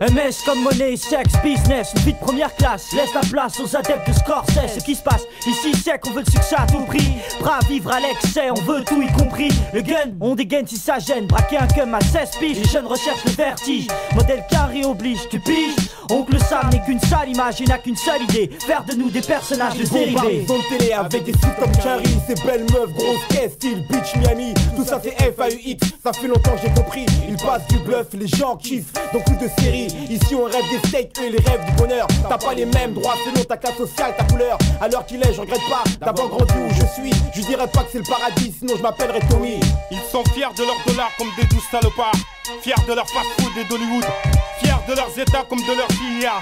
MS comme monnaie, sexe, business, une vie de première classe. Laisse la place aux adeptes de Scorsese. Ce qui se passe ici c'est qu'on veut le succès à tout prix. Prêt à vivre à l'excès, on veut tout y compris. Le gun, on dégaine si ça gêne. Braquer un cum à 16 piges, les jeunes recherchent le vertige. Modèle carré oblige, tu piges. Oncle Sam n'est qu'une sale image, il n'a qu'une seule idée, faire de nous des personnages de dérivés. Zone télé avec des sites comme Carrie, ces belles meufs, grosse caisse, style Beach Miami. Tout ça c'est FAUX, ça fait longtemps que j'ai compris. Ils passent du bluff, les gens kiffent, donc plus de séries. Ici on rêve des steaks, eux les rêves du bonheur. T'as pas les mêmes droits selon ta classe sociale, ta couleur. À l'heure qu'il est, je regrette pas d'avoir grandi où je suis. Je dirais pas que c'est le paradis, sinon je m'appellerais Tommy. Ils sont fiers de leurs dollars comme des douces salopards. Fiers de leur fast-food et d'Hollywood. Fiers de leurs états comme de leurs CIA.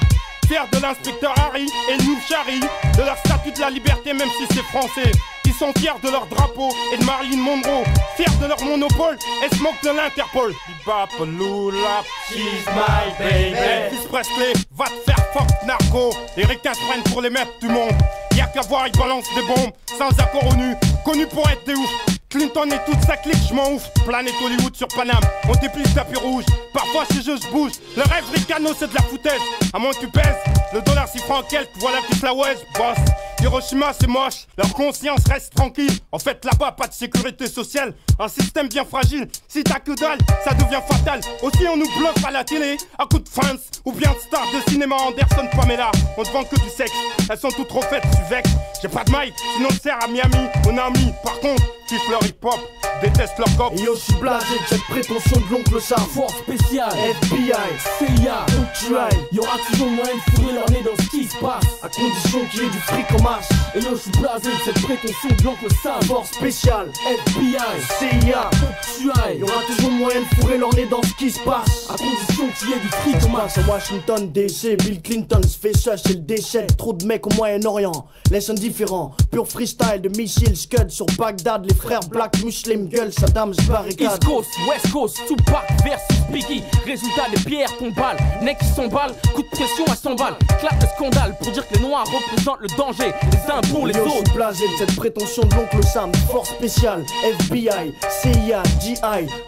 Fiers de l'inspecteur Harry et Nouchari. De leur statut de la liberté même si c'est français. Ils sont fiers de leur drapeau et de Marilyn Monroe. Fiers de leur monopole et se moquent de l'Interpol. Bebop, Lula, she's my baby. Elvis Presley, va te faire fuck narco. Les requins se prennent pour les maîtres du monde. Y'a qu'à voir, ils balancent des bombes sans accord ONU. Connus pour être des oufs. Clinton et toute sa clique, je m'en ouf. Planète Hollywood sur Paname, on déplie tapis rouge. Parfois chez eux je bouge. Le rêve ricano c'est de la foutaise. À moins que tu pèses, le dollar 6 francs quelques, voilà toute la West, boss. Hiroshima c'est moche, leur conscience reste tranquille. En fait là-bas pas de sécurité sociale, un système bien fragile. Si t'as que dalle, ça devient fatal. Aussi on nous bluffe à la télé, à coups de France ou bien de stars de cinéma. Anderson, Pamela, on te vend que du sexe. Elles sont toutes refaites, tu vex. J'ai pas de mic, sinon on sert à Miami, mon ami. Par contre, kiffe leur hip-hop, déteste leur cop. Et yo, je suis blasé de cette prétention de l'oncle Sam. Force spéciale, FBI, CIA, Try. y'aura toujours moyen de fourrer leur nez dans ce qui se passe. À condition qu'il y ait du fric en masse. Et yo, je suis blasé de cette prétention de l'oncle Sam. Force spéciale, FBI, CIA. tu Il y aura toujours moyen de fourrer leur nez dans ce qui se passe. à condition qu'il y ait du fric Ça en se masse. passe à Washington DC, Bill Clinton se fait seul, c'est le déchet. Trop de mecs au Moyen-Orient, laisse indifférent. Pur freestyle de missiles, scud sur Bagdad. Les frères Black, Muslim, gueule, Saddam se barricade. East Coast, West Coast, Tupac versus Biggie. Résultat, les pierres tombent, nec qui s'emballe, coup de pression à 100 balles. Claque le scandale pour dire que les noirs représentent le danger. Les impôts, les Yo, je autres. suis blasé de cette prétention de l'oncle Sam. Force spéciale, FBI, CIA, GI,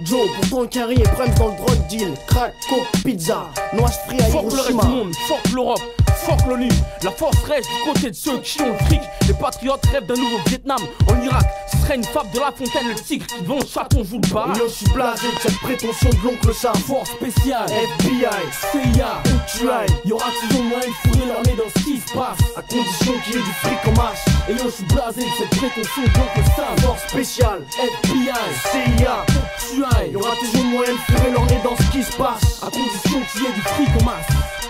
Joe. Pourtant Carrie et Prems dans le drug deal. Crack, coke, pizza, noix free à Fuck le reste du Hiroshima. monde, fuck l'Europe, fuck l'ONU. La force reste du côté de ceux qui ont le fric. Les patriotes rêvent d'un nouveau Vietnam. En Irak, ce serait une fable de La Fontaine, le tigre qui devant chaton joue le bar. Yo, je suis blasé de cette prétention de l'oncle Sam. Force spéciale, FBI, CIA, Try. y'aura toujours moyen de fourrer leur nez dans ce qui se passe. À condition qu'il y ait du fric en masse. Et yo, je suis blasé de cette prétention de l'oncle Sam. Force spéciale, FBI, CIA. tu Il y aura toujours moyen de fourrer leur nez dans ce qui se passe. à condition qu'il y ait du fric en masse.